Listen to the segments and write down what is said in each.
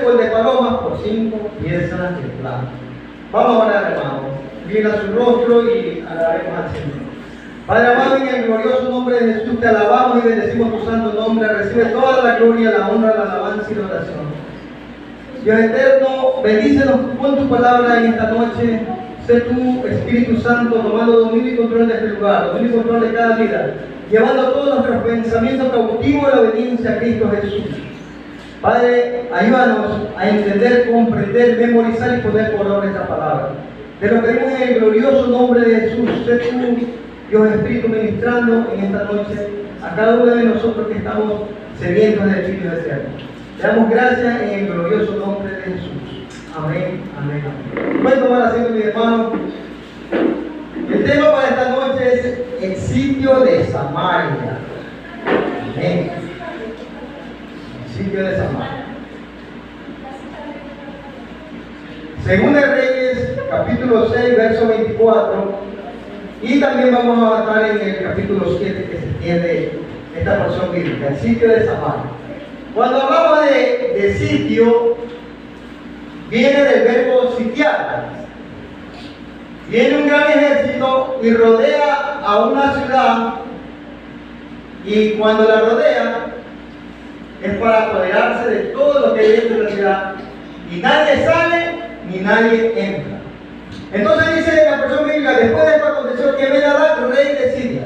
o el de palomas por 5 piezas de plata. Vamos a orar, hermano. Mira su rostro y alabaremos al Señor. Padre amado, en el glorioso nombre de Jesús te alabamos y bendecimos tu santo nombre. Recibe toda la gloria, la honra, la alabanza y la oración. Dios eterno, bendícenos con tu palabra en esta noche. Sé tu Espíritu Santo tomando dominio y control de este lugar, dominio y control de cada vida, llevando todos nuestros pensamientos cautivos a la obediencia a Cristo Jesús. Padre, ayúdanos a entender, comprender, memorizar y poner por obra esta palabra. Te lo pedimos en el glorioso nombre de Jesús. Sé tú, Dios Espíritu, ministrando en esta noche a cada uno de nosotros que estamos sedientos del Espíritu Eterno. Te damos gracias en el glorioso nombre de Jesús. Amén, amén, amén. Pueden tomar asiento, mi hermano. El tema para esta noche es el sitio de Samaria. Amén. El sitio de Samaria. Según el Reyes, capítulo 6, verso 24. Y también vamos a estar en el capítulo 7 que se tiene esta porción bíblica, el sitio de Samaria. Cuando hablamos de sitio, viene del verbo sitiar. Viene un gran ejército y rodea a una ciudad, y cuando la rodea es para apoderarse de todo lo que hay dentro de la ciudad, y nadie sale ni nadie entra. Entonces dice la porción bíblica: después de esto aconteció que Ben-Hadad, rey de Siria.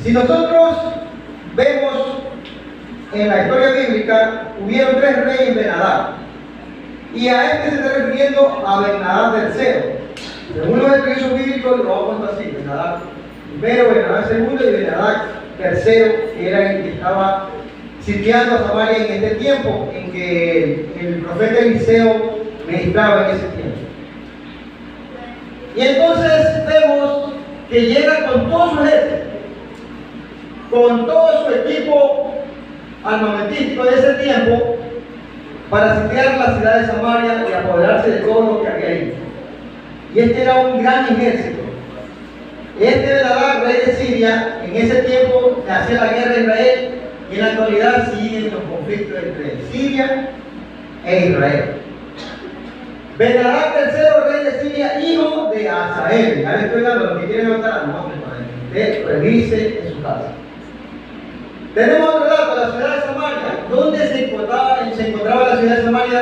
Si nosotros vemos en la historia bíblica, hubieron 3 reyes Ben-Hadad, y a este se está refiriendo a Ben-Hadad III. Según los estudios bíblicos, lo vamos a contar así: Ben-Hadad primero, Ben-Hadad segundo y Ben-Hadad III, que era el que estaba sitiando a Samaria en este tiempo en que el profeta Eliseo ministraba en ese tiempo. Y entonces vemos que llega con todo su ejército, con todo su equipo armamentístico de ese tiempo, para sitiar la ciudad de Samaria y apoderarse de todo lo que había ahí. Y este era un gran ejército. Este Ben-Hadad, rey de Siria, en ese tiempo hacía la guerra a Israel, y en la actualidad siguen los conflictos entre Siria e Israel. Ben-Hadad III, rey de Siria, hijo de Asael. Ya les estoy dando, los que quieren anotar, no, usted revise en su casa. Tenemos otro dato: la ciudad de Samaria. ¿Dónde se encontraba la ciudad de Samaria?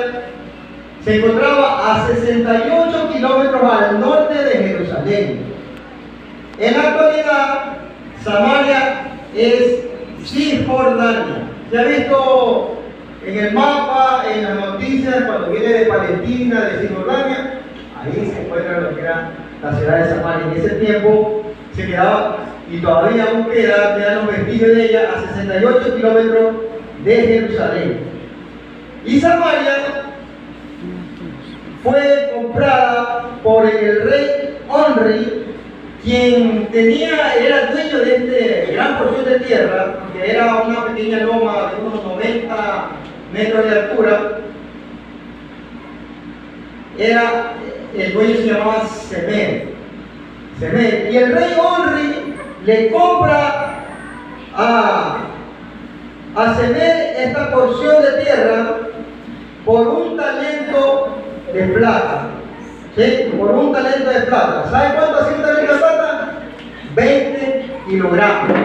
Se encontraba a 68 kilómetros al norte de Jerusalén. En la actualidad, Samaria es Cisjordania. ¿Se ha visto en el mapa, en las noticias, cuando viene de Palestina, de Cisjordania? Ahí se encuentra lo que era la ciudad de Samaria. En ese tiempo se quedaba, y todavía aún quedan los vestigios de ella, a 68 kilómetros de Jerusalén. Y Samaria fue comprada por el rey Omri, quien era dueño de esta gran porción de tierra, que era una pequeña loma de unos 90 metros de altura. El dueño se llamaba Semer. Y el rey Omri le compra a Semer esta porción de tierra por un talento de plata. ¿Sí? Por un talento de plata. ¿Sabe cuánto hacía un talento de plata? 20 kilogramos.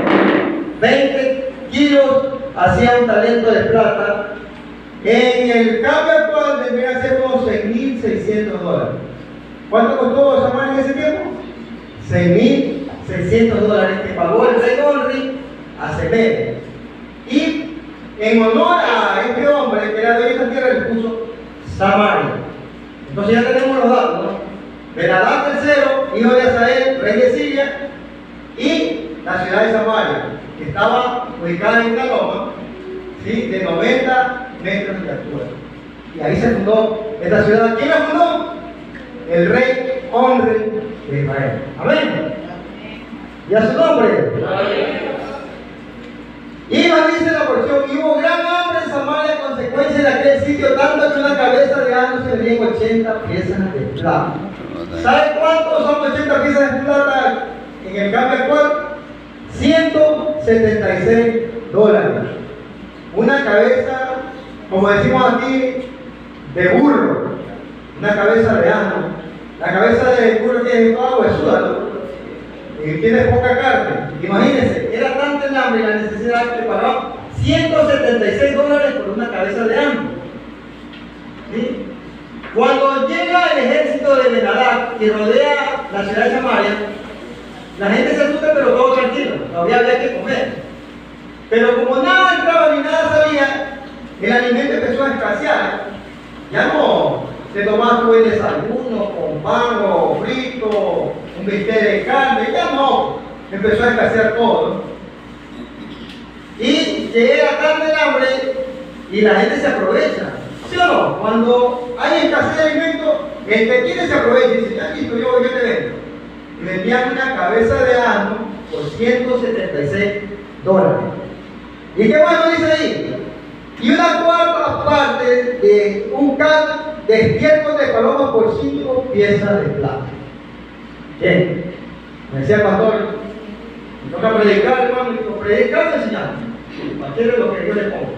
20 kilos hacía un talento de plata. En el cambio actual debería ser unos $6.600. ¿Cuánto costó Samaria en ese tiempo? $6.600 que pagó el rey Omri a Semer. Y en honor a este hombre que era dueño de esta tierra, le puso Samaria. Entonces ya tenemos los datos, ¿no? Ben-Hadad III, hijo de Asael, rey de Siria, y la ciudad de Samaria, que estaba ubicada en una loma, ¿sí?, de 90 metros de altura. Y ahí se fundó esta ciudad. ¿Quién la fundó? El rey Omri de Israel. Amén. ¿Y a su nombre? Y nos dice la porción: y hubo gran hambre en Samaria a consecuencia de aquel sitio, tanto que una cabeza de año se vendía en 80 piezas de plata. ¿Sabe cuánto son 80 piezas de plata en el cambio actual? $176. Una cabeza como decimos aquí, de burro, una cabeza de asno. La cabeza de burro tiene toda huesuda, ¿no? Y tiene poca carne. Imagínense, era tanta el hambre y la necesidad que pagaban $176 por una cabeza de asno. ¿Sí? Cuando llega el ejército de Ben-Hadad y rodea la ciudad de Samaria, la gente se asusta, pero todo tranquilo, todavía había que comer. Pero como nada entraba ni nada salía, el alimento empezó a escasear. Ya no se tomaba tú el desayuno con pan o frito, un bistec de carne, ya no, empezó a escasear todo. Y llega tarde el hambre y la gente se aprovecha. ¿Sí o no? Cuando hay escasez de alimentos, el que quiere se aprovecha y dice, ya listo, yo te vendo. Y vendían una cabeza de asno por $176. ¿Y qué bueno dice ahí? Y una cuarta parte de un can de estiércol de paloma por 5 piezas de plata. Bien, me decía el pastor, me toca predicar, hermano, y digo, predicar o enseñar. Cualquiera de lo que yo le pongo.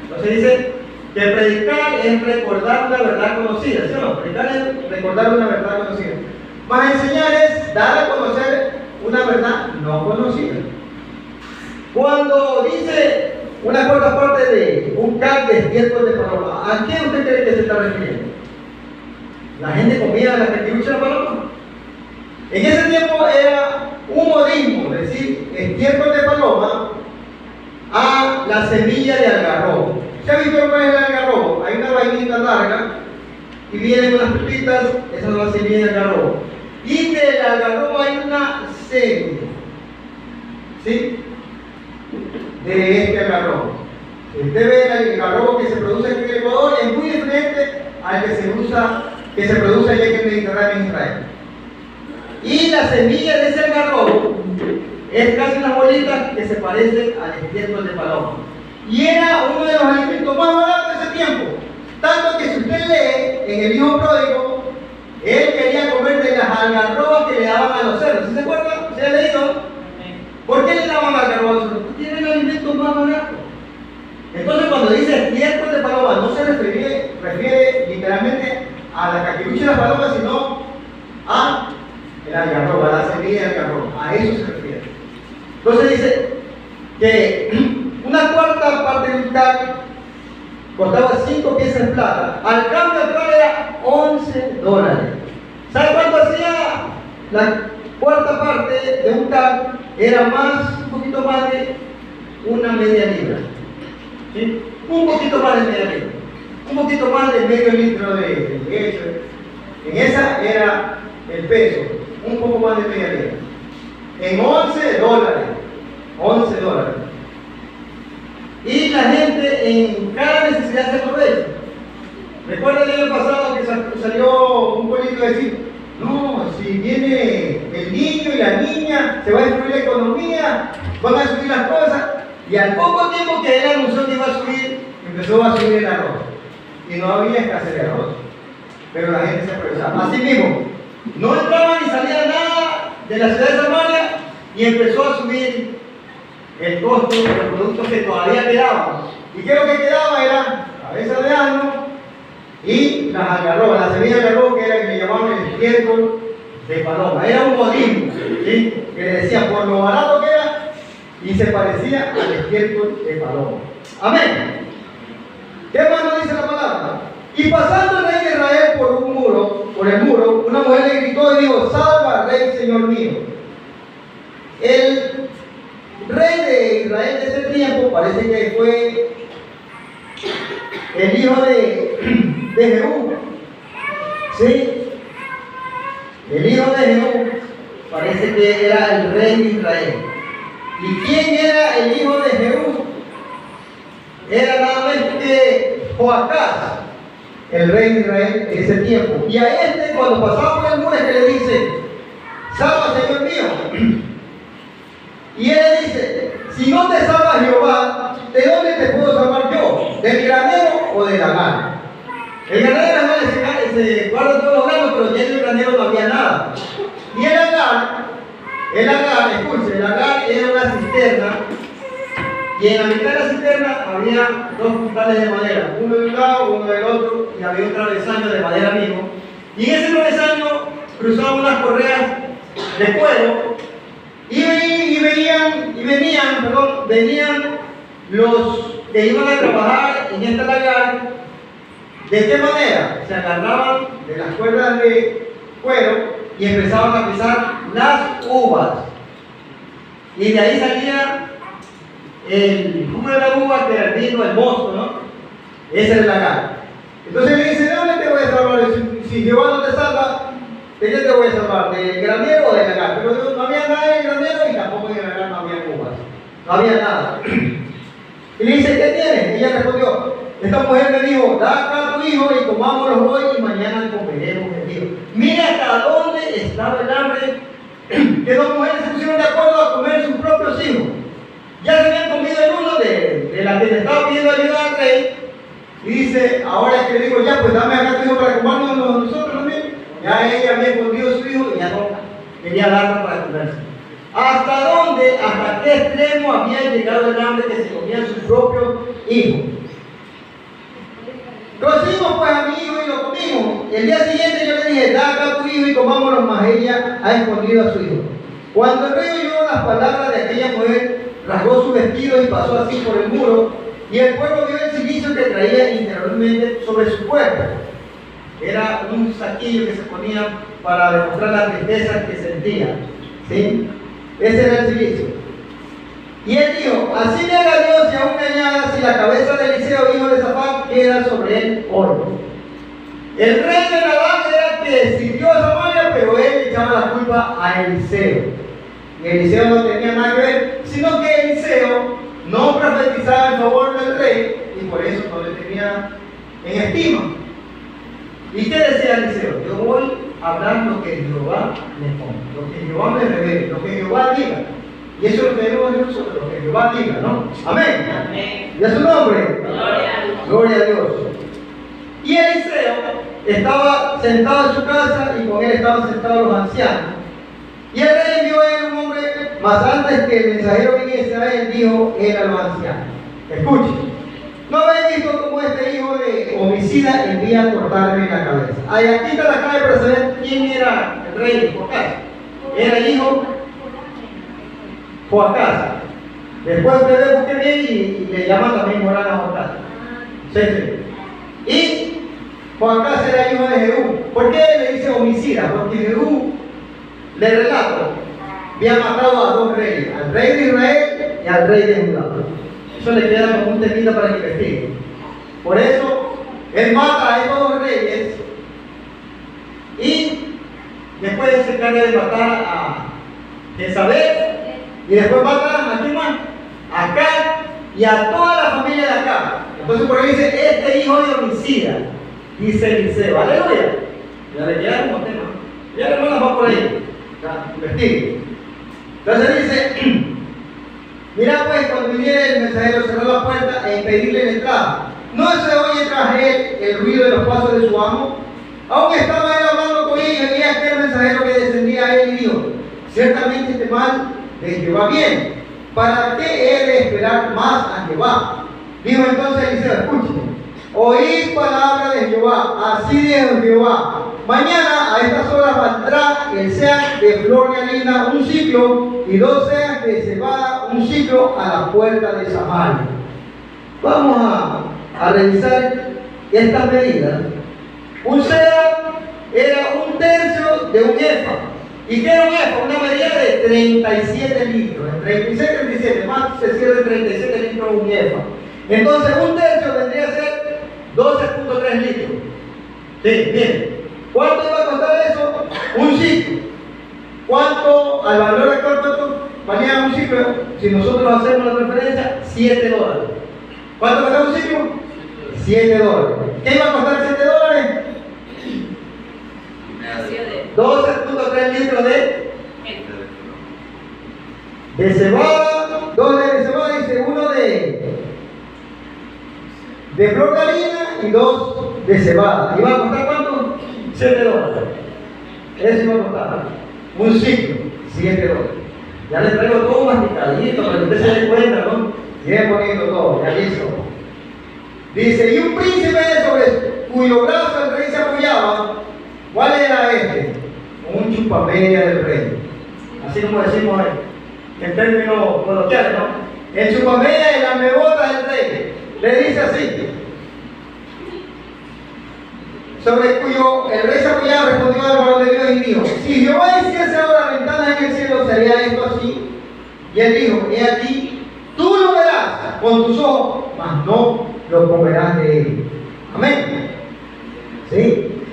Entonces dice que predicar es recordar una verdad conocida, ¿sí o no? Predicar es recordar una verdad conocida. Más enseñar es dar a conocer una verdad no conocida. Cuando dice una cuarta parte de un can de estiércol de paloma, ¿a qué usted cree que se está refiriendo? ¿La gente comía la caquirucha de paloma? En ese tiempo era un modismo, es decir, estiércol de paloma a la semilla de algarrobo. ¿Se ha visto lo que es el algarrobo? Hay una vainita larga y vienen unas pepitas, esas son las semillas de algarrobo. Y del algarrobo hay una semilla, ¿sí? De este algarrobo. Usted ve el algarrobo que se produce aquí en Ecuador es muy diferente al que se produce allá en el Mediterráneo en Israel. Y la semilla de ese algarrobo es casi una bolita que se parece al estiércol de paloma. Y era uno de los alimentos más baratos de ese tiempo. Tanto que si usted lee en el Hijo Pródigo, él quería comer de las algarrobas que le daban a los cerdos. ¿Sí se acuerdan? ¿Se ha leído? ¿Por qué le daban algarrobas a los cerdos? Porque eran alimentos más baratos. Entonces cuando dice estiércol de paloma, no se refiere literalmente a la caquirucha de la paloma, sino a el algarrobo, a la semilla del algarrobo. A eso se refiere. Entonces dice que una cuarta parte de un can costaba 5 piezas de plata. Al cambio actual era $11. ¿Sabe cuánto hacía la cuarta parte de un can? Era un poquito más de una media libra. ¿Sí? Un poquito más de media libra. Un poquito más de medio litro de leche. En esa era el peso. Un poco más de media libra. En $11. $11. Y la gente en cada necesidad se aprovecha. Recuerda el año pasado que salió un político a decir, no, si viene el niño y la niña, se va a destruir la economía, van a subir las cosas. Y al poco tiempo que él anunció que iba a subir, empezó a subir el arroz. Y no había escasez de arroz. Pero la gente se aprovechaba. Así mismo, no entraba ni salía nada de la ciudad de Samaria y empezó a subir el costo de los productos que todavía quedaban. ¿Y qué es lo que quedaba? Era cabeza de asno y las algarrobas, la semilla de algarrobo que era que le llamaban el estiércol de paloma. Era un modismo, ¿sí? Que le decía por lo barato que era y se parecía al estiércol de paloma. Amén. ¿Qué más nos dice la palabra? Y pasando el rey de Israel por el muro, una mujer le gritó y dijo, salva, rey, señor mío. El rey de Israel de ese tiempo parece que fue el hijo de Jehú. ¿Sí? El hijo de Jehú parece que era el rey de Israel. ¿Y quién era el hijo de Jehú? Era nada más que Joacás, el rey de Israel de ese tiempo. Y a este, cuando pasaba por el muro, es que le dice, salva, señor mío. Y él dice, si no te salva Jehová, ¿de dónde te puedo salvar yo? ¿Del granero o de la gana? El granero se guarda todos los granos, pero ya en el granero no había nada. Y el agar era una cisterna Y en la mitad de la cisterna había dos puntales de madera, uno de un lado, uno del otro, y había un travesaño de madera mismo. Y en ese travesaño cruzaban unas correas de cuero venían los que iban a trabajar en esta lagar. ¿De qué manera? Se agarraban de las cuerdas de cuero y empezaban a pisar las uvas. Y de ahí salía el jugo de la uva, que era el vino, el mosto, ¿no? Ese es el lagar. Entonces le dice: ¿de dónde te voy a salvar? Si Jehová no te salva, ¿de qué te voy a salvar? ¿Del granero o del lagar? Pero no había nada en el granero y tampoco en el lagar no había uvas. No había nada. Y le dice: ¿qué tienes? Ella respondió: esta mujer me dijo: da acá a tu hijo y comámoslo hoy y mañana comeremos el mío. Mira hasta dónde estaba el hambre, que dos mujeres se pusieron de acuerdo a comer sus propios hijos. Ya se habían comido el uno de la que le estaba pidiendo ayuda al rey. Y dice: ahora es que le digo, ya pues dame acá tu hijo para comernos nosotros también. Ya ella había escondido a su hijo y ya no quería darlo para comerse. ¿Hasta dónde, hasta qué extremo había llegado el hambre que se comían sus propios hijos? Cocimos pues a mi hijo y lo comimos. El día siguiente yo le dije: da acá a tu hijo y comámoslo, mas ella ha escondido a su hijo. Cuando el rey oyó las palabras de aquella mujer, rasgó su vestido y pasó así por el muro, y el pueblo vio el cilicio que traía interiormente sobre su cuerpo. Era un saquillo que se ponía para demostrar la tristeza que sentía, ¿sí? Ese era el cilicio. Y él dijo: así le haga Dios y aún me añada, si la cabeza de Eliseo, hijo de Safán, queda sobre él oro. El rey de Nabal era que sirvió a Samaria, pero él echaba la culpa a Eliseo. Y Eliseo no tenía nada que ver, sino que Eliseo no profetizaba en favor del rey y por eso no le tenía en estima. ¿Y qué decía Eliseo? Yo voy a hablar lo que Jehová me ponga, lo que Jehová me revele, lo que Jehová diga. Y eso es lo que debemos hacer nosotros, lo que Jehová diga, ¿no? Amén. Amén. ¿Y a su nombre? Gloria a Dios. Y Eliseo estaba sentado en su casa y con él estaban sentados los ancianos. Y el rey envió a él un hombre, mas antes que el mensajero viniese a él, dijo él a los ancianos: escuchen, ¿no habéis visto cómo este hijo de homicida envía a cortarme la cabeza? Ahí aquí está la clave para saber quién era el rey de Joacás. Era el hijo Joacás. Después ustedes busquen bien y le llaman también Morán a Joacás. Sí, sí. Y Joacás era hijo de Jehú. ¿Por qué le dice homicida? Porque Jehú, le relato, había matado a dos reyes: al rey de Israel y al rey de Judá. Eso le queda como un temita para que investigue. Por eso, él mata a estos dos reyes y después se encarga de matar a Jezabel y después mata a quién más, a Acab y a toda la familia de Acab. Entonces por ahí dice: este hijo de homicida, dice Eliseo. Aleluya. Ya le queda como tema. Ya la hermana va por ahí. Ya, investigue. Entonces dice: mira pues, cuando viniera el mensajero, cerró la puerta e impedirle la entrada. ¿No se oye tras él el ruido de los pasos de su amo? Aún estaba él hablando con ella, y aquel mensajero que descendía a él y dijo: ciertamente este mal de Jehová viene. ¿Para qué he de esperar más a Jehová? Dijo entonces Eliseo: escuchen, oíd palabra de Jehová, así dijo Jehová: mañana a estas horas valdrá el sean de flor de harina un ciclo, y 2 seas de cebada un ciclo a la puerta de Samaria. Vamos a revisar estas medidas. Un sea era 1/3 de un efa. ¿Y qué era un efa? Una medida de 37 litros. En 36 y 37, más se cierra en 37 litros un efa. Entonces 1/3 vendría a ser 12.3 litros. Sí, bien. ¿Cuánto iba a costar eso? Un ciclo. ¿Cuánto, al valor actual, cuánto valía un ciclo? Si nosotros hacemos la transferencia, $7. ¿Cuánto costaba un ciclo? $7. ¿Qué iba a costar $7? 12.3 litros de cebada, 2 de cebada, dice, 1 de flor de harina y 2 de cebada. ¿Iba a costar cuánto? $7. Eso iba a costar un ciclo, $7. Ya les traigo todo masticadito para que ustedes se den cuenta, ¿no? Bien bonito todo, ya listo. Dice, y un príncipe sobre cuyo brazo el rey se apoyaba, ¿cuál era este? Un chupamedia del rey. Así como decimos en términos coloquiales, ¿no? El chupamedia y la mebota del rey. Le dice así, sobre cuyo el rey se apoyaba, respondió al varón de Dios y dijo, si Jehová hiciese ahora ventanas en el cielo, sería esto así. Y él dijo, he aquí, tú lo verás con tus ojos, mas no lo comerás de él. Amén. ¿Sí?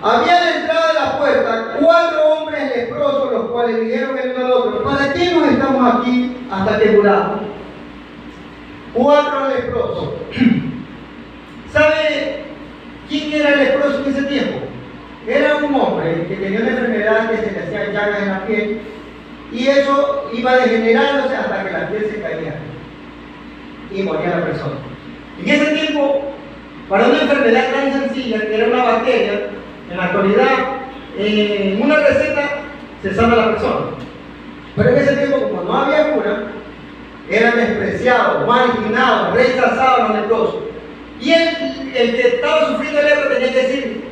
Había a la entrada de la puerta 4 hombres leprosos, los cuales dijeron el uno al otro, ¿para qué nos estamos aquí hasta que muramos? 4 leprosos. ¿Sabe quién era el leproso en ese tiempo? Era un hombre que tenía una enfermedad que se le hacía llagas en la piel y eso iba degenerándose hasta que la piel se caía y moría la persona. En ese tiempo, para una enfermedad tan sencilla que era una bacteria, en la actualidad, en una receta se sana la persona. Pero en ese tiempo, como no había cura, eran despreciados, marginados, rechazados los leprosos. Y el que estaba sufriendo de lepra tenía que decir,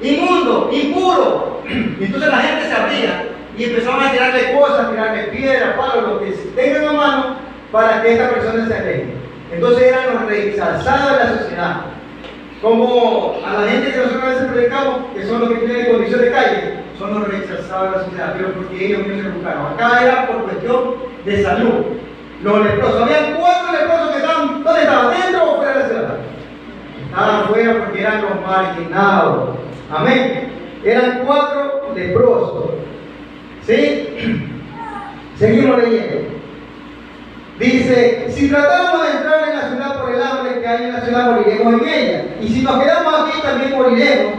inmundo, impuro. Y entonces la gente se abría y empezaban a tirarle cosas, tirarle piedras, palos, lo que tengan a mano para que esta persona se aleje. Entonces eran los rechazados de la sociedad. Como a la gente que nosotros a veces predicamos, que son los que tienen condición de calle, son los rechazados de la sociedad, pero porque ellos mismos se buscaron. Acá era por cuestión de salud. Los leprosos, habían 4 leprosos que estaban, ¿dónde estaban? ¿Dentro o fuera de la ciudad? Estaban afuera porque eran los marginados. Amén. Eran 4 leprosos. ¿Sí? Seguimos leyendo. Dice, si tratamos de entrar en la ciudad por el hambre que hay en la ciudad, moriremos en ella. Y si nos quedamos aquí, también moriremos.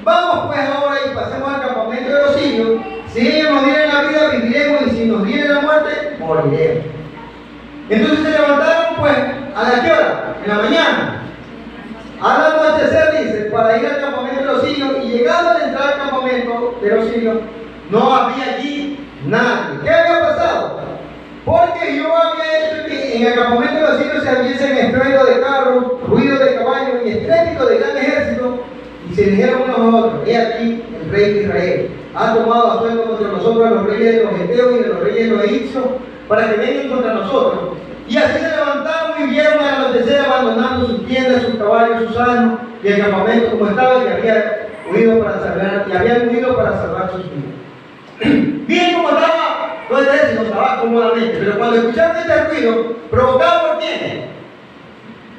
Vamos pues ahora y pasemos al campamento de los sirios. Si ellos nos dieran la vida, viviremos, y si nos dieran la muerte, moriremos. Entonces se levantaron pues, ¿a la qué hora? En la mañana. Al anochecer, dice, para ir al campamento de los sirios, y llegando a entrar al campamento de los sirios, no había allí nadie. ¿Qué había pasado? Porque yo había hecho que en el campamento de los sirios se hubiesen estruendo de carros, ruido de caballos y estrépito de gran ejército, y se dijeron unos a otros, he aquí el rey de Israel ha tomado a sueldo contra nosotros a los reyes de los heteos y de los reyes de los egipcios, para que vengan contra nosotros. Y así se levantaron y vieron al anochecer abandonando sus tiendas, sus caballos, sus asnos y el campamento como estaba, y habían huido para salvar sus vidas. Bien como estaba, todo el ejército estaba cómodamente, pero cuando escucharon este ruido, ¿provocado por quién?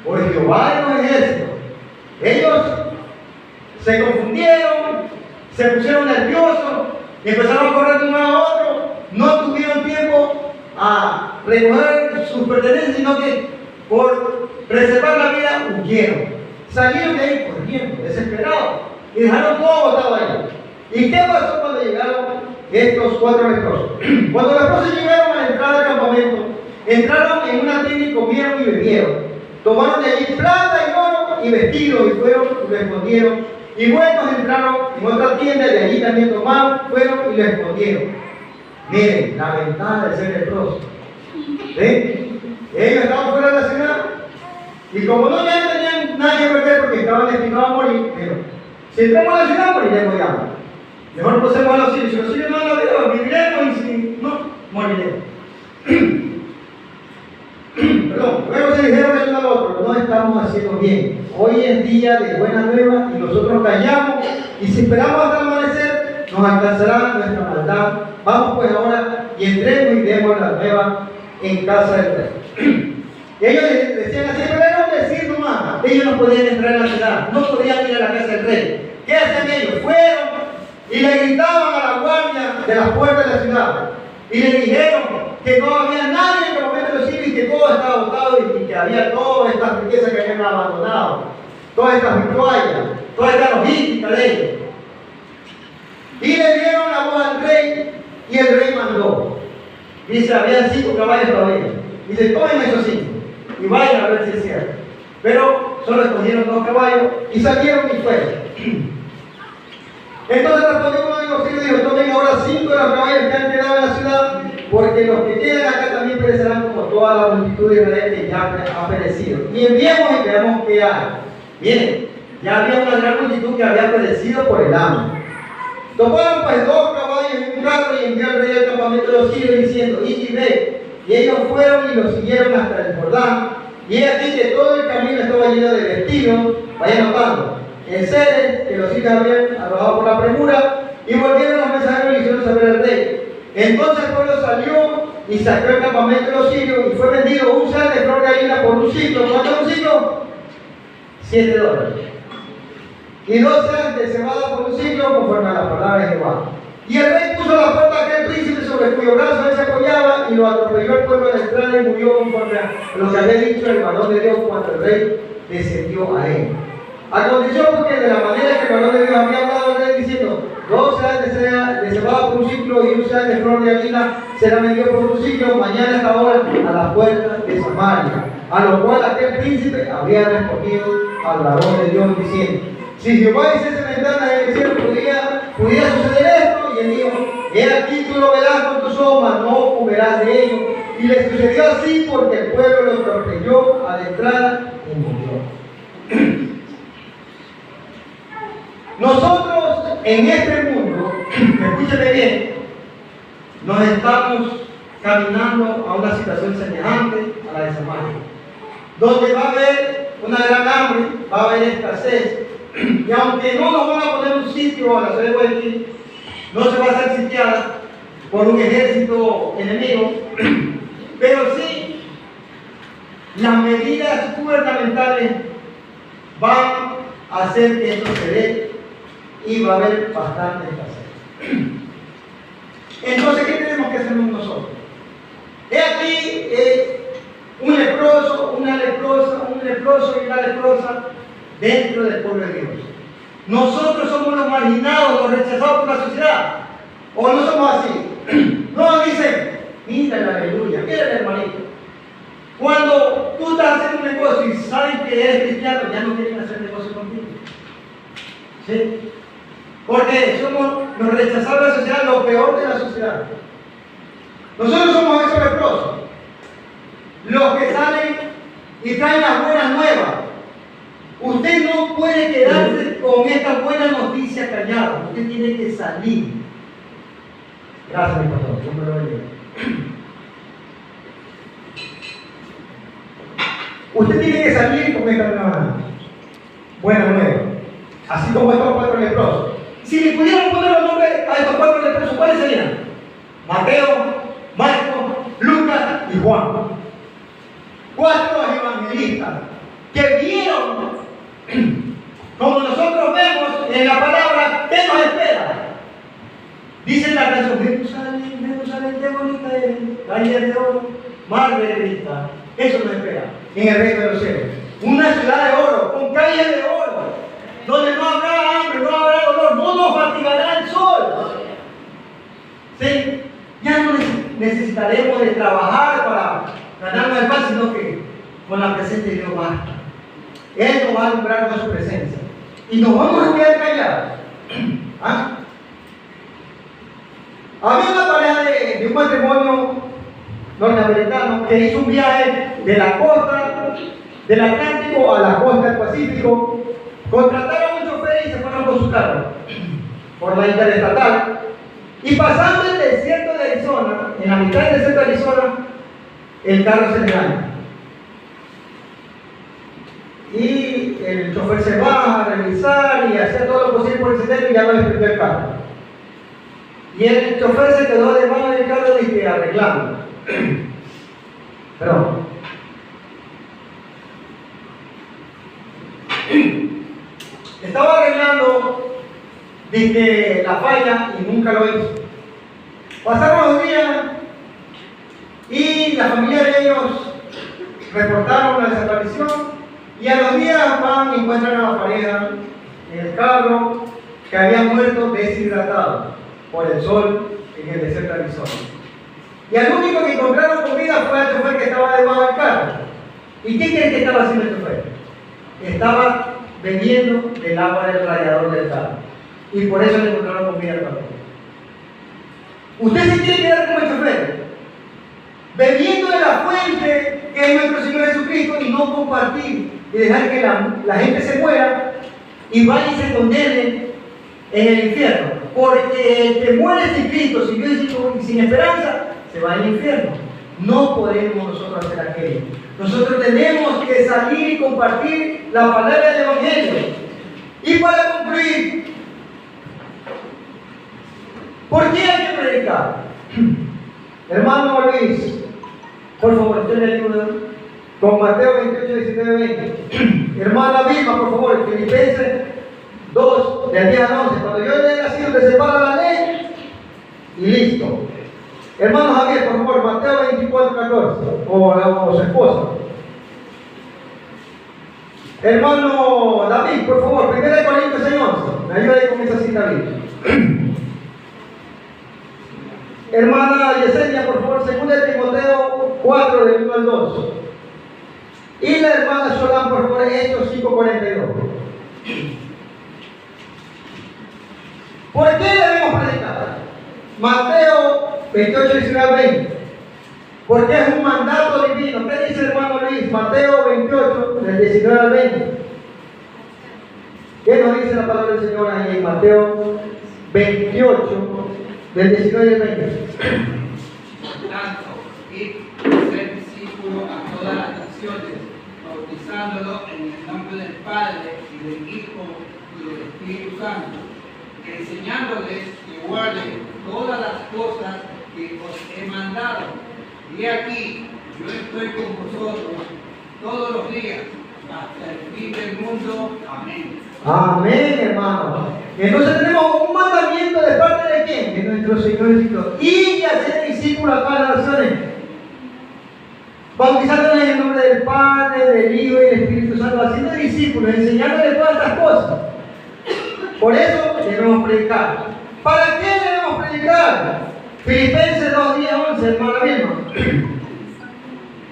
Por Jehová y los ejércitos. Ellos se confundieron, se pusieron nerviosos y empezaron a correr de uno a otro. No tuvieron tiempo a recoger sus pertenencias, sino que por preservar la vida huyeron. Salieron de ahí corriendo, desesperados, y dejaron todo botado ahí. ¿Y qué pasó cuando llegaron estos 4 leprosos? Cuando los leprosos llegaron a la entrada del campamento, entraron en una tienda y comieron y bebieron. Tomaron de allí plata y oro y vestidos, y fueron y lo escondieron. Y vueltos entraron en otra tienda y de allí también tomaron, fueron y lo escondieron. Miren, la ventaja de ser leproso. ¿Ven? Ellos estaban fuera de la ciudad y como no ya tenían nada que perder porque estaban destinados a morir, pero si entramos a la ciudad moriremos ya. Mejor pasemos a los sirios. Si los sirios no la vida, viviremos, y si no, moriremos. Perdón, luego se dijeron el uno al otro, no estamos haciendo bien. Hoy es día de buena nueva y nosotros callamos, y si esperamos hasta el amanecer, nos alcanzará nuestra maldad. Vamos pues ahora y entremos y demos la nueva en casa del rey. Ellos decían así, pero era un decir nomás. Ellos no podían entrar en la ciudad, no podían ir a la casa del rey. ¿Qué hacían ellos? Fueron y le gritaban a la guardia de las puertas de la ciudad y le dijeron que no había nadie en el momento de los sirios y que todo estaba agotado y que había todas estas riquezas que habían abandonado, todas estas toallas, toda esta logística de ellos. Y le dieron la voz al rey y el rey mandó. Dice, habían 5 caballos todavía. Dice, tomen esos 5 y vayan a ver si es cierto. Pero solo escogieron 2 caballos y salieron y fueron. Entonces respondió uno de los hijos y dijo, tomen ahora 5 de los caballos que han quedado en la ciudad porque los que quedan acá también perecerán como toda la multitud de Israel que ya ha perecido. Y enviemos y veamos qué hay. Miren, ya había una gran multitud que había perecido por el hambre. Tomaron pues 2 caballos y un carro y envió al rey al campamento de los sirios diciendo, id y ve. Y ellos fueron y los siguieron hasta el Jordán. Y es aquí que todo el camino estaba lleno de vestidos, vayan notando, en seres que los sirios habían arrojado por la premura, y volvieron los mensajeros y hicieron saber al rey. Entonces el pueblo salió y sacó el campamento de los sirios y fue vendido un sal de flor de harina por un ciclo. ¿Cuánto es un ciclo? $7. Y 2 sales de cebada por un ciclo conforme a la palabra de Jehová. Y el rey puso la puerta a aquel príncipe sobre cuyo brazo él se apoyaba y lo atropelló el pueblo de la entrada y murió conforme a lo que había dicho el varón de Dios cuando el rey descendió a él. Aconteció porque de la manera que el varón de Dios había hablado al rey diciendo, 2 sales de cebada por un ciclo y un sal de flor de harina será vendido por un ciclo mañana a esta hora a la puerta de Samaria. A lo cual aquel príncipe había respondido al varón de Dios diciendo, si Jehová hiciese ventanas en el cielo, pudiera suceder esto. Y él dijo, he aquí tú lo verás con tus ojos, no comerás de ello. Y le sucedió así porque el pueblo lo atropelló a la entrada y murió. Nosotros en este mundo, escúcheme bien, nos estamos caminando a una situación semejante a la de Samaria, donde va a haber una gran hambre, va a haber escasez. Y aunque no nos van a poner un sitio a la ciudad de Guayaquil, no se va a hacer sitiada por un ejército enemigo, pero sí las medidas gubernamentales van a hacer que esto se dé y va a haber bastante escasez. Entonces, ¿qué tenemos que hacer nosotros? He aquí un leproso, una leprosa, un leproso y una leprosa dentro del pueblo de Dios. Nosotros somos los marginados, los rechazados por la sociedad. ¿O no somos así? No dicen, mira la aleluya, mira el hermanito. Cuando tú estás haciendo un negocio y saben que eres cristiano, ya no quieren hacer negocio contigo. ¿Sí? Porque somos los rechazados de la sociedad, lo peor de la sociedad. Nosotros somos esos leprosos, los que salen y traen las buenas nuevas. Usted no puede quedarse con esta buena noticia callado. Usted tiene que salir. Gracias, mi pastor. Dios me lo bendiga. Usted tiene que salir con esta buena nueva. Así como estos 4 leprosos. Si le pudieran poner los nombres a estos 4 leprosos, ¿cuáles serían? Mateo, Marcos, Lucas y Juan. 4 evangelistas que vieron, como nosotros vemos en la palabra, ¿qué nos espera? Dice la canción, Jerusalén, Jerusalén, qué bonita es, calle de oro, mar de grita. Eso nos espera en el reino de los cielos. Una ciudad de oro, con calles de oro, donde no habrá hambre, no habrá dolor, no nos fatigará el sol. ¿Sí? Ya no necesitaremos de trabajar para ganarnos el pan, sino que con la presencia de Dios basta. Él nos va a alumbrar con su presencia. Y nos vamos a quedar callados. ¿Ah? Había una pareja de un matrimonio norteamericano que hizo un viaje de la costa del Atlántico a la costa del Pacífico. Contrataron un chofer y se fueron con su carro por la interestatal. Y pasando el desierto de Arizona, en la mitad del desierto de Arizona, el carro se le daña. Y el chofer se baja a revisar y hacer todo lo posible por el sendero y ya no le prestó el carro. Y el chofer se quedó debajo del carro y que arreglando. Perdón. Estaba arreglando dije, la falla y nunca lo hizo. Pasaron los días y la familia de ellos reportaron la desaparición. Y a los días van y encuentran a la pareja en el carro que había muerto deshidratado por el sol en el desierto de Arizona. Y al único que encontraron con vida fue el chofer que estaba debajo del carro. ¿Y qué creen que estaba haciendo el chofer? Estaba bebiendo del agua del radiador del carro. Y por eso le encontraron con vida también. ¿Usted se quiere quedar como el chofer? bebiendo de la fuente que es nuestro Señor Jesucristo y no compartir y dejar que la gente se muera y vaya y se condene en el infierno. Porque el que muere sin Cristo, sin Dios y sin esperanza, se va al infierno. No podemos nosotros hacer aquello. Nosotros tenemos que salir y compartir la palabra del Evangelio. Y para concluir, ¿por qué hay que predicar? Hermano Luis, por favor, usted le ayuda con Mateo 28, 19, 20. Hermana Vilma, por favor, Filipenses 2, del 10 al 11. Cuando yo haya nacido, te separa la ley y listo. Hermano Javier, por favor, Mateo 24, 14. O su esposa. Hermano David, por favor, 1 Corintios 6, 11. Me ayuda ahí con esa cita, David. Hermana Yesenia, por favor, 2 Timoteo 4, del 1 al 2. Y la hermana Solán, por favor, Hechos 5, 42. ¿Por qué debemos predicar? Mateo 28, 19, 20. Porque es un mandato divino. ¿Qué dice el hermano Luis? Mateo 28, del 19 al 20. ¿Qué nos dice la palabra del Señor ahí en Mateo 28, del 19 al 20? Por tanto, id y ser discípulos a todas las naciones, bautizándolo en el nombre del Padre y del Hijo y del Espíritu Santo, enseñándoles que guarden todas las cosas que os he mandado. Y aquí, yo estoy con vosotros todos los días, hasta el fin del mundo. Amén. Amén, hermano. Entonces tenemos un mandamiento de parte de quién? De nuestro Señor Jesucristo. Y hacer discípulos a todas las naciones, bautizándoles en el nombre del Padre, del Hijo y del Espíritu Santo, haciendo discípulos, enseñándoles todas estas cosas. Por eso debemos predicar. ¿Para qué debemos predicar? Filipenses 2, 10, 11, hermana Vilma.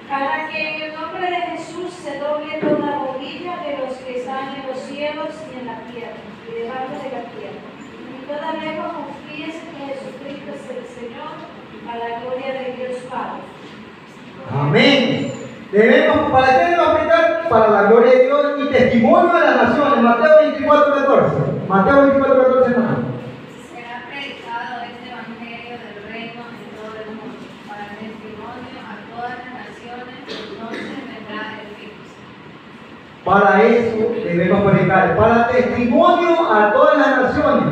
Para que en el nombre de Jesús se doble toda rodilla de los que están en los cielos y en la tierra, y debajo de la tierra, y toda lengua confiese que Jesucristo es el Señor, a la gloria de Dios Padre. Amén. ¿Para qué debemos predicar? Para la gloria de Dios y testimonio de las naciones. Mateo 24, 14. Mateo 24, 14, hermano. Será predicado este evangelio del reino en todo el mundo, para testimonio a todas las naciones, entonces vendrá el fin. Para eso debemos predicar, para testimonio a todas las naciones.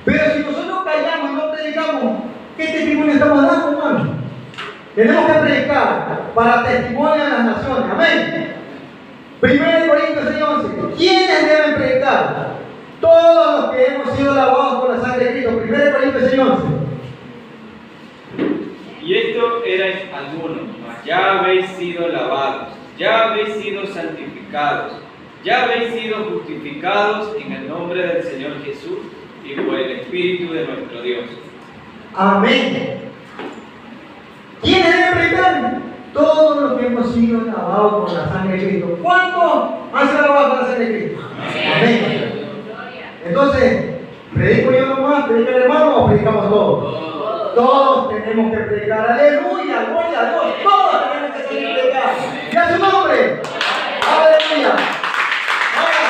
Pero si nosotros callamos y no predicamos, ¿qué testimonio estamos dando, hermano? Tenemos que predicar para testimonio a las naciones. Amén. 1 Corintios 6, 11. ¿Quiénes deben predicar? Todos los que hemos sido lavados con la sangre de Cristo. 1 Corintios 6, 11. Y esto erais algunos, mas ya habéis sido lavados, ya habéis sido santificados, ya habéis sido justificados en el nombre del Señor Jesús y por el Espíritu de nuestro Dios. Amén. ¿Quiénes deben predicar? Todos los que hemos sido lavados con la sangre de Cristo. ¿Cuántos han sido lavados con la sangre de Cristo? Amén. Entonces, ¿predico yo nomás? ¿Predica el hermano o predicamos todos? Todos tenemos que predicar. Aleluya, gloria a Dios. Todos tenemos que salir a predicar. ¿Y a su nombre? Aleluya. Ahora,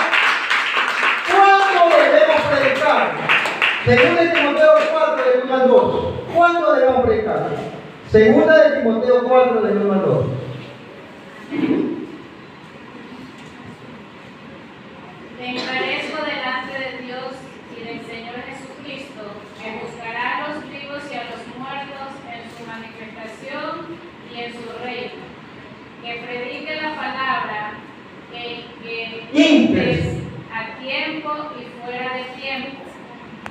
¿cuándo debemos predicar? Según de Timoteo 4, del 1 al 2. ¿Cuándo debemos predicar? Segunda de Timoteo 4, del 1 al 2. Te encarezco delante de Dios y del Señor Jesucristo, que juzgará a los vivos y a los muertos en su manifestación y en su reino. Que predique la palabra, que es a tiempo y fuera de tiempo.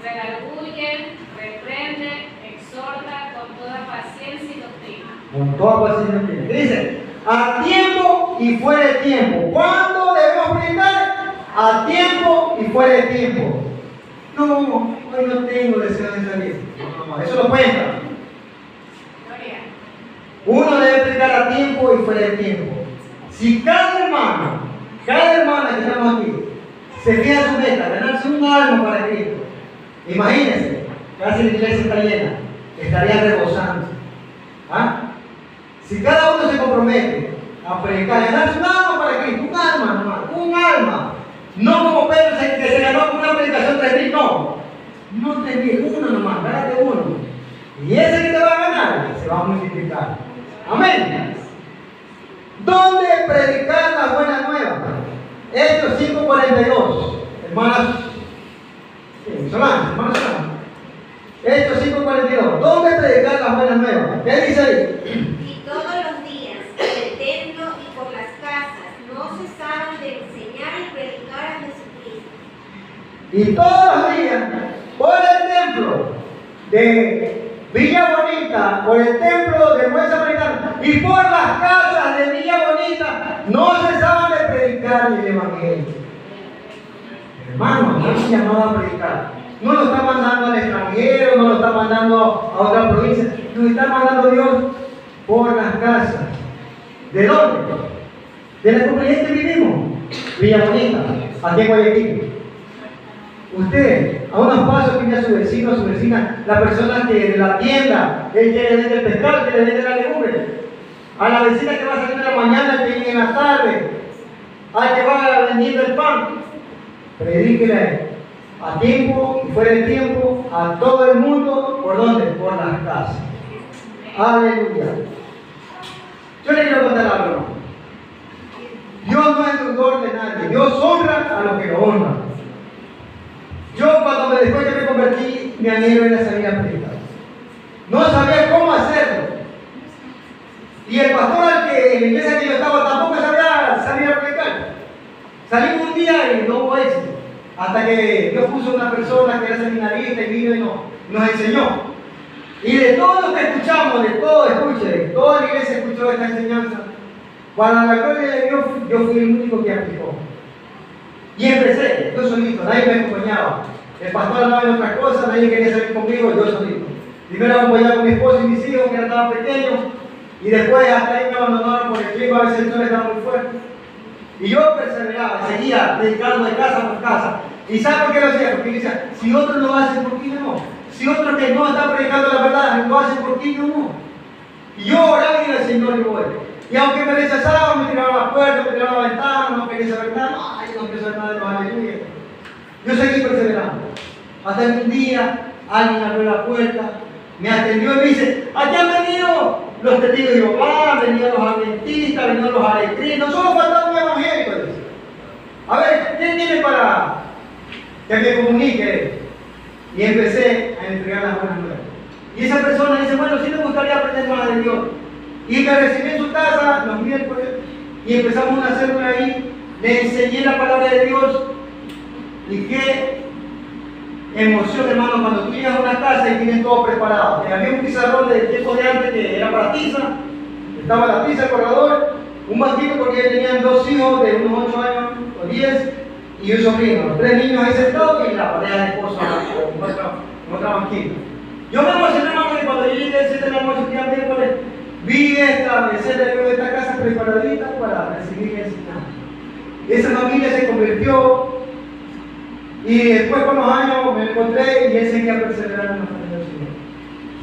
Redarguye, reprende, exhorta con toda paciencia y doctrina. Con toda paciencia y doctrina. Dice, a tiempo y fuera de tiempo. ¿Cuándo debemos predicar? A tiempo y fuera de tiempo. No, hoy no tengo deseo de salir. No, eso lo cuenta. Gloria. Uno debe predicar a tiempo y fuera de tiempo. Si cada hermano, cada hermana que estamos aquí, se fija su meta, ganarse un alma para Cristo, imagínense, casi la iglesia está llena, estaría rebosando. ¿Ah? Si cada uno se compromete a predicar, a darse un alma para Cristo, un alma, hermano, un alma. No como Pedro que se ganó con una predicación 3.000, no 3.000, uno nomás, gánate uno. Y ese que te va a ganar, se va a multiplicar. Amén. ¿Dónde predicar la buena nueva? Hechos 5:42. Hermanas Solán, hermanas Solán. Hechos 5:42. ¿Dónde predicar la buena nueva? ¿Qué dice ahí? Y todos los días, en el templo y por las casas, no cesaron de enseñar y predicar a Jesucristo. Y todos los días, por el templo de Villa Bonita, por el templo de Buen Samaritano y por las casas de Villa Bonita, no cesaban de predicar el Evangelio. Hermano, no se llamaba a predicar. No lo está mandando al extranjero, no lo está mandando a otra provincia, nos está mandando Dios por las casas. ¿De dónde? De la comunidad que vivimos, Villa Bonita, aquí en Guayaquil. Usted, a unos pasos tiene a su vecino, a su vecina, la persona que de la tienda, el que le vende el pescado, el que le vende la legumbre, a la vecina que va a salir en la mañana, el que viene en la tarde, al que va vendiendo el pan. Predíquele a tiempo y fuera de tiempo a todo el mundo. ¿Por dónde? Por las casas. Aleluya. Yo le quiero contar algo. Dios no es deudor de nadie. Dios honra a los que lo honran. Yo después que me convertí, mi anhelo era salir a predicar. No sabía cómo hacerlo. Y el pastor al que en la iglesia que yo estaba tampoco sabía salir a predicar. Salimos un día y no hubo éxito. Hasta que Dios puso una persona que era seminarista y vino y nos enseñó. Y de todo lo que escuchamos, de todo, escuche, toda la iglesia escuchó esta enseñanza. Para la gloria de Dios, yo fui el único que aplicó. Y empecé, yo solito, nadie me acompañaba. El pastor andaba en otras cosas, nadie quería salir conmigo, yo solito. Primero acompañaba con mi esposo y mis hijos, que estaban pequeños, y después hasta ahí me abandonaron por el clima, a veces el sol estaba muy fuerte. Y yo perseveraba, seguía predicando de casa por casa. ¿Y sabe por qué lo hacía? Porque decía, si otros lo hacen, ¿por qué yo no? Si otros que no están predicando la verdad lo hacen, ¿por qué yo no? Y yo oraba y el Señor y voy. Y aunque me rechazaban, me tiraban la puerta, me tiraban la ventana, no quería saber nada, yo no quería saber nada de los aleluya. Yo seguí perseverando. Hasta que un día alguien abrió la puerta, me atendió y me dice, aquí han venido los testigos de Jehová, han venido los adventistas, han venido los alecrinos, solo faltaba un evangélico. A ver, ¿quién tiene para que me comunique? Y empecé a entregar las buenas nuevas. Y esa persona dice, bueno, sí me gustaría aprender más de Dios. Y me recibí en su casa los miércoles y empezamos una célula ahí. Le enseñé la palabra de Dios. Y qué emoción, hermano, cuando tú llegas a una casa y tienes todo preparado. Había un pizarrón de tiempo de antes que era para tiza. Estaba la tiza, el corredor, un banquito porque tenían 2 hijos de unos 8 años o 10 y un sobrino. 3 niños ahí sentados y la pareja de esposo en otra banquita. Yo me emocioné, hermano, que cuando yo llegué el 7 de la noche, el día miércoles, vi esta mesera de esta casa preparadita para recibir el Señor. Esa familia se convirtió y después con los años me encontré y él seguía perseverando en la familia del Señor.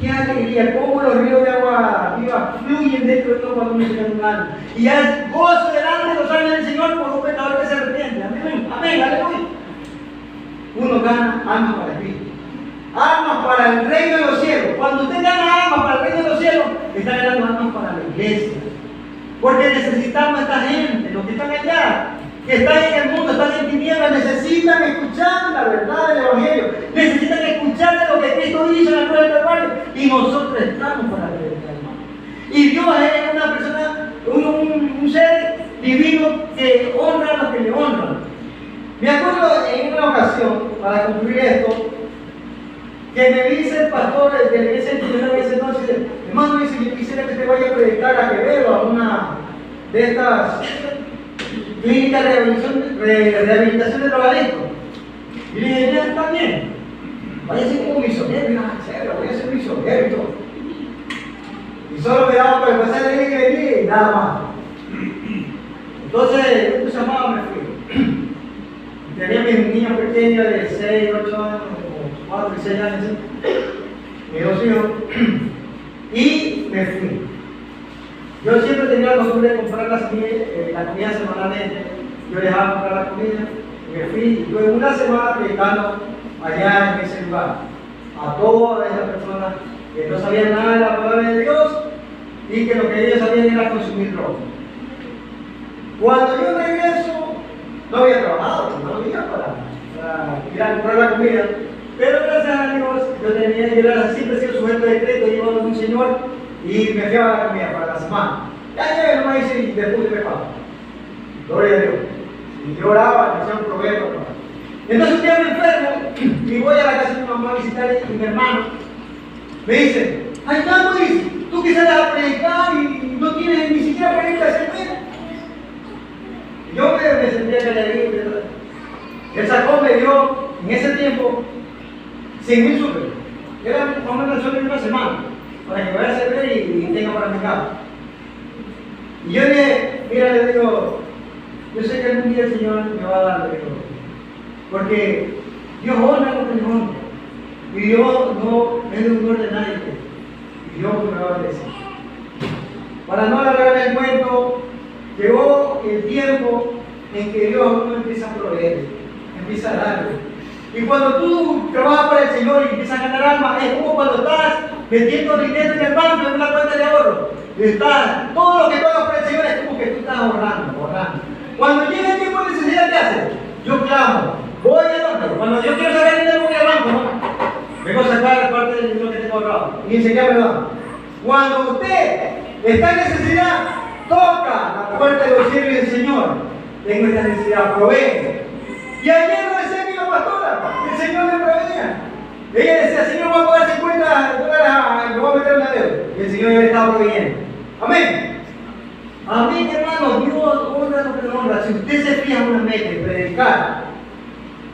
Qué alegría, cómo los ríos de agua viva fluyen dentro de todo cuando uno tiene un alma. Y ya gozo delante de los ángeles del Señor por un pecador que se arrepiente. Amén, amén, aleluya. Uno gana almas para Cristo. Almas para el reino de los cielos. Cuando usted gana almas para el reino de los cielos, está ganando almas para la iglesia. Porque necesitamos a esta gente, los que están allá, que están en el mundo, están en tinieblas, necesitan escuchar la verdad del Evangelio. Necesitan escuchar de lo que Cristo hizo en la cruz del Calvario. Y nosotros estamos para predicar, hermano. Y Dios es una persona, un ser divino que honra a los que le honran. Me acuerdo en una ocasión, para concluir esto, que me dice el pastor de la iglesia que yo estaba en ese entonces, hermano, dice, yo quisiera que te vaya a predicar a Quevedo, a una de estas clínicas de rehabilitación de drogadictos. Y le dije, ya está bien, vaya a ser como misionero, voy a ser misionero y todo. Y solo me daba para empezar a decir que venía y nada más. Entonces, yo entusiasmado me fui. Tenía mis niños pequeños de 6, 8 años, 4 y 6 años, mis 2 hijos, y me fui. Yo siempre tenía la costumbre de comprar la comida semanalmente. Yo les daba a comprar la comida y me fui. Y estuve una semana predicando allá en ese lugar a todas esas personas que no sabían nada de la palabra de Dios y que lo que ellos sabían era consumir droga. Cuando yo regreso, no había trabajado, no había para ir a comprar la comida, pero gracias a Dios yo era siempre sido sujeto de crédito, iba a un señor y me llevaba la comida para la semana. Ya llegué nomás y después me pago. Gloria a Dios. Y yo oraba, me hacía un provecho. Entonces un día me enfermo y voy a la casa de mi mamá a visitar y mi hermano me dice, ay, Luis, tú que sales a predicar y no tienes ni siquiera para irte a hacer bien. Yo me sentía calladito, ¿verdad? El sacón me dio, en ese tiempo, 100,000 súper. Era más o menos solo una semana, para que vaya a hacer bien y tenga para mi casa. Y yo le digo, yo sé que algún día el Señor me va a dar, le digo, porque Dios honra lo que me honra. Y Dios no es de un honor de nadie. Y Dios me va a bendecir. Para no alargar el cuento, llegó el tiempo en que Dios a uno empieza a proveer, empieza a darle. Y cuando tú trabajas para el Señor y empiezas a ganar almas, es como cuando estás metiendo dinero en el banco, en una cuenta de ahorro. Y todo lo que tú hagas para el Señor es como que tú estás ahorrando. Cuando llega el tiempo de necesidad, ¿qué haces? Yo clamo, voy al banco. Cuando yo quiero sacar dinero, voy al banco, ¿no? Vengo a sacar parte del dinero que tengo ahorrado y enseñarme el banco. Cuando usted está en necesidad, toca la puerta de los cielos y del Señor. Tengo esta necesidad, provee. Y ayer lo decía mi pastora, el Señor me proveía. Ella decía, Señor, voy a pagar $50, me voy a meter en la deuda. Y el Señor ya le estaba proveyendo. Amén. Amén, hermano. Dios honra lo que honra. Si usted se fija en una meta y predicar,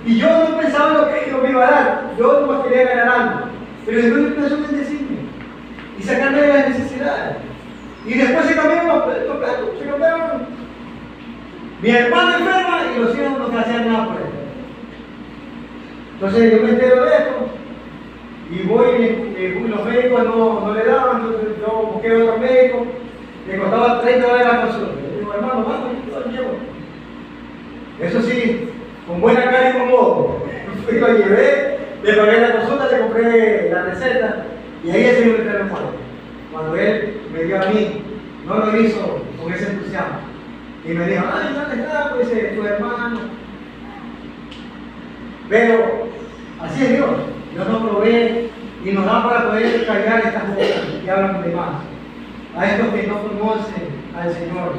y yo no pensaba en lo que Dios me iba a dar, yo no quería ganar algo. Pero Dios empezó a bendecirme y sacarme de las necesidades. Y después se cambiaron los platos, se cambiaron. Mi hermano enferma y los hijos no hacían nada por él. Entonces yo me entero de esto y voy, los médicos no le daban, entonces yo busqué otro médico, le costaba $30 la consulta. Le digo, hermano, vamos, yo lo llevo. Eso sí, con buena cara y con modo. Fui, lo llevé, le pagué la consulta, le compré la receta y ahí el Señor me trae el muerto. Cuando Él me dio a mí, no lo hizo con ese entusiasmo. Y me dijo, ay, ¿dónde está? Pues tu hermano. Pero así es Dios. Dios nos provee y nos da para poder callar estas cosas que hablan de más. A estos que no conocen al Señor.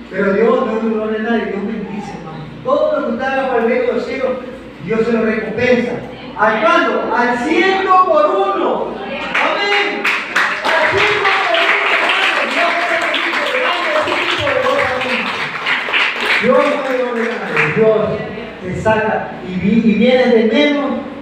Pero Dios no es un honor de nadie, Dios bendice, hermano. Todo lo que usted haga para el reino de los cielos, Dios se lo recompensa. ¿Al cuánto? Al 100 por 1. Amén. Al 100 por 1. Dios no es honor de nadie. Dios te saca y vienes de menos